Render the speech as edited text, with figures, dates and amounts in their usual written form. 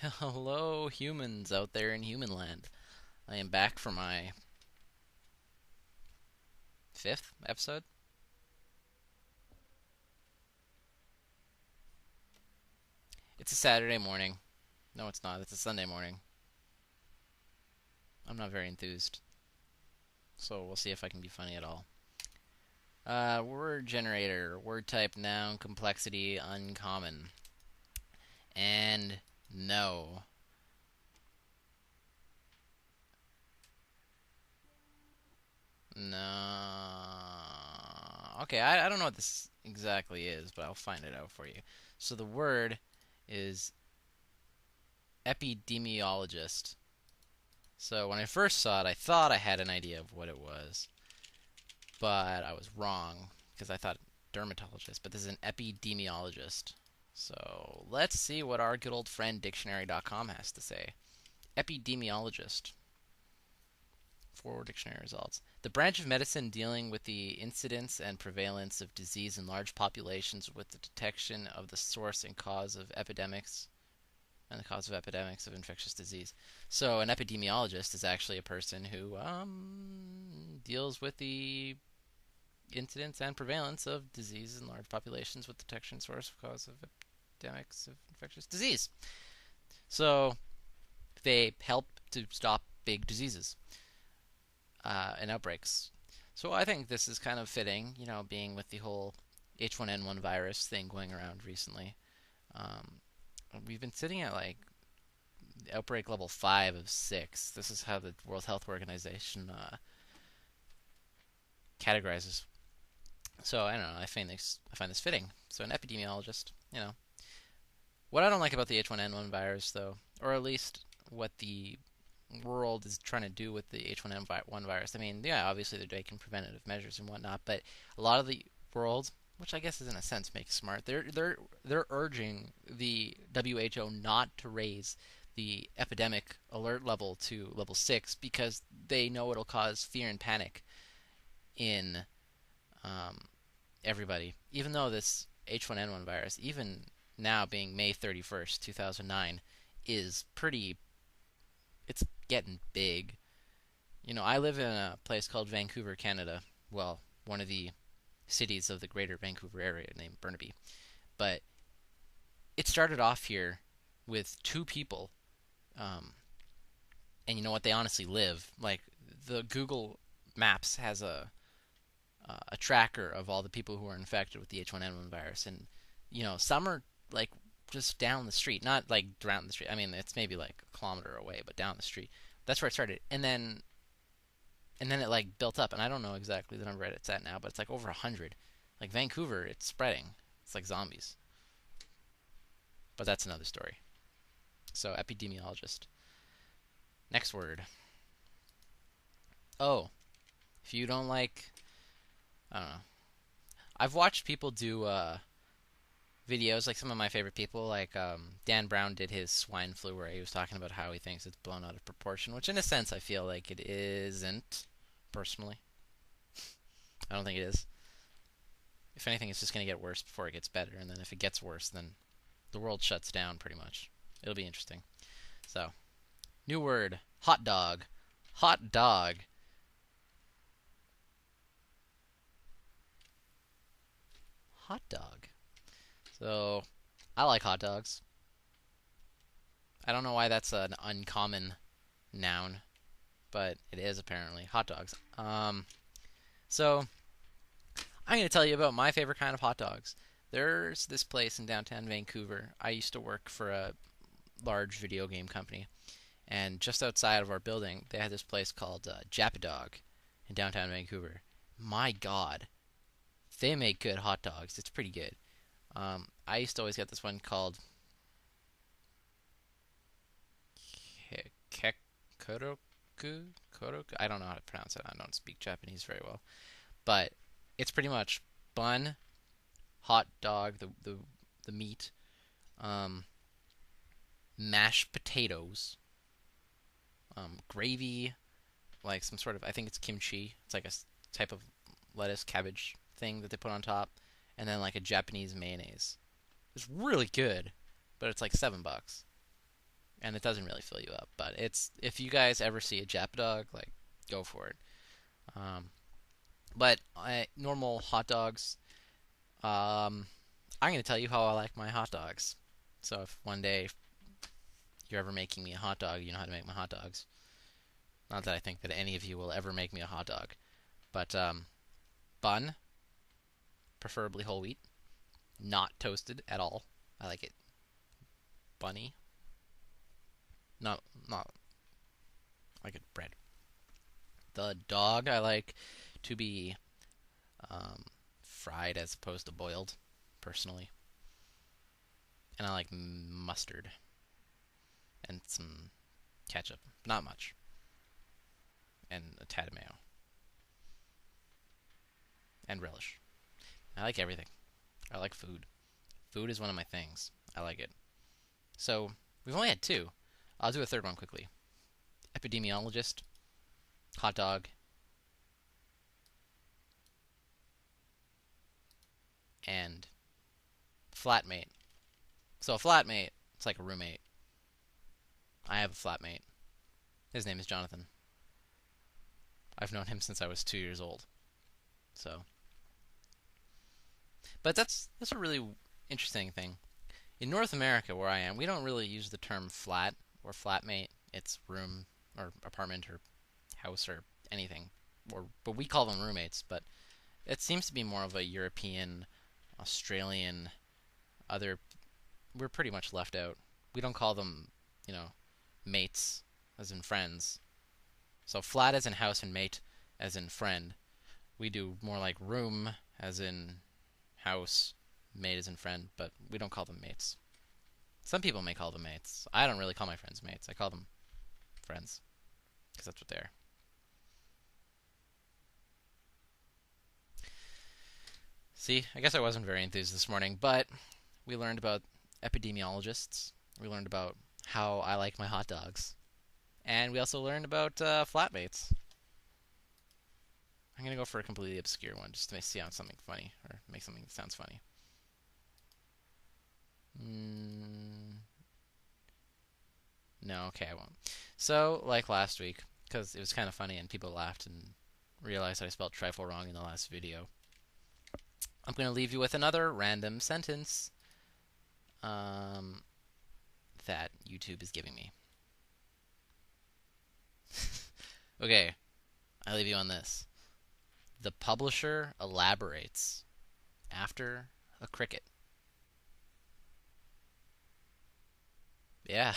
Hello, humans out there in human land. I am back for my fifth episode. It's a Saturday morning. No, it's not. It's a Sunday morning. I'm not very enthused, so we'll see if I can be funny at all. Word generator, word type, noun, complexity, uncommon. And no. No. Okay, I don't know what this exactly is, but I'll find it out for you. So the word is epidemiologist. So when I first saw it, I thought I had an idea of what it was, but I was wrong because I thought dermatologist, but this is an epidemiologist. So let's see what our good old friend dictionary.com has to say. Epidemiologist. For dictionary results. The branch of medicine dealing with the incidence and prevalence of disease in large populations with the detection of the source and cause of epidemics of infectious disease. So an epidemiologist is actually a person who deals with the incidence and prevalence of disease in large populations with detection, source, cause of epidemics of infectious disease. So they help to stop big diseases and outbreaks. So I think this is kind of fitting, being with the whole H1N1 virus thing going around recently. Um, we've been sitting at like outbreak level 5 of 6. This is how the World Health Organization categorizes. So I don't know. I find this fitting. So an epidemiologist. What I don't like about the H1N1 virus, though, or at least what the world is trying to do with the H1N1 virus. I mean, yeah, obviously they're taking preventative measures and whatnot, but a lot of the world, which I guess is in a sense makes smart, they're urging the WHO not to raise the epidemic alert level to level 6 because they know it'll cause fear and panic in um, everybody. Even though this H1N1 virus, even now being May 31st, 2009, is pretty, it's getting big. I live in a place called Vancouver, Canada. Well, one of the cities of the greater Vancouver area named Burnaby. But it started off here with two people. Um, and you know what? They honestly live. Like, the Google Maps has a tracker of all the people who are infected with the H1N1 virus. And, some are like just down the street. Not like down the street. I mean, it's maybe like a kilometer away, but down the street. That's where it started. And then it like built up, and I don't know exactly the number it's at now, but it's like over 100. Like Vancouver, it's spreading. It's like zombies. But that's another story. So epidemiologist. Next word. Oh, if you don't like, I don't know. I've watched people do videos, like some of my favorite people, like Dan Brown did his swine flu, where he was talking about how he thinks it's blown out of proportion, which in a sense I feel like it isn't, personally. I don't think it is. If anything, it's just going to get worse before it gets better, and then if it gets worse, then the world shuts down pretty much. It'll be interesting. So, new word, hot dog. Hot dog. Hot dog. So, I like hot dogs. I don't know why that's an uncommon noun, but it is apparently. Hot dogs. So I'm going to tell you about my favorite kind of hot dogs. There's this place in downtown Vancouver. I used to work for a large video game company, and just outside of our building, they had this place called Dog in downtown Vancouver. My God, they make good hot dogs. It's pretty good. I used to always get this one called Kekoroku. Koroku. I don't know how to pronounce it. I don't speak Japanese very well, but it's pretty much bun, hot dog, the meat, um, mashed potatoes, gravy, like some sort of, I think it's kimchi. It's like a type of lettuce cabbage thing that they put on top, and then like a Japanese mayonnaise. It's really good, but it's like $7. and it doesn't really fill you up. But it's if you guys ever see a Jap dog, like go for it. Um, but normal hot dogs. I'm gonna tell you how I like my hot dogs. So if one day you're ever making me a hot dog, you know how to make my hot dogs. Not that I think that any of you will ever make me a hot dog, but bun, preferably whole wheat, not toasted at all. I like it bunny, not like it bread. The dog I like to be um, fried as opposed to boiled, personally, and I like mustard and some ketchup, not much, and a tad of mayo and relish. I like everything. I like food. Food is one of my things. I like it. So we've only had two. I'll do a third one quickly. Epidemiologist, hot dog, and flatmate. So a flatmate, it's like a roommate. I have a flatmate. His name is Jonathan. I've known him since I was 2 years old. So, but that's a really interesting thing. In North America, where I am, we don't really use the term flat or flatmate. It's room or apartment or house or anything. But we call them roommates. But it seems to be more of a European, Australian, other. We're pretty much left out. We don't call them, you know, mates as in friends. So flat as in house and mate as in friend. We do more like room as in house, mate as in friend, but we don't call them mates. Some people may call them mates. I don't really call my friends mates. I call them friends because that's what they are. See, I guess I wasn't very enthused this morning, but we learned about epidemiologists. We learned about how I like my hot dogs. And we also learned about flatmates. I'm going to go for a completely obscure one just to see something funny or make something that sounds funny. No, okay, I won't. So, like last week, because it was kind of funny and people laughed and realized I spelled trifle wrong in the last video, I'm going to leave you with another random sentence that YouTube is giving me. Okay, I leave you on this. The publisher elaborates after a cricket. Yeah.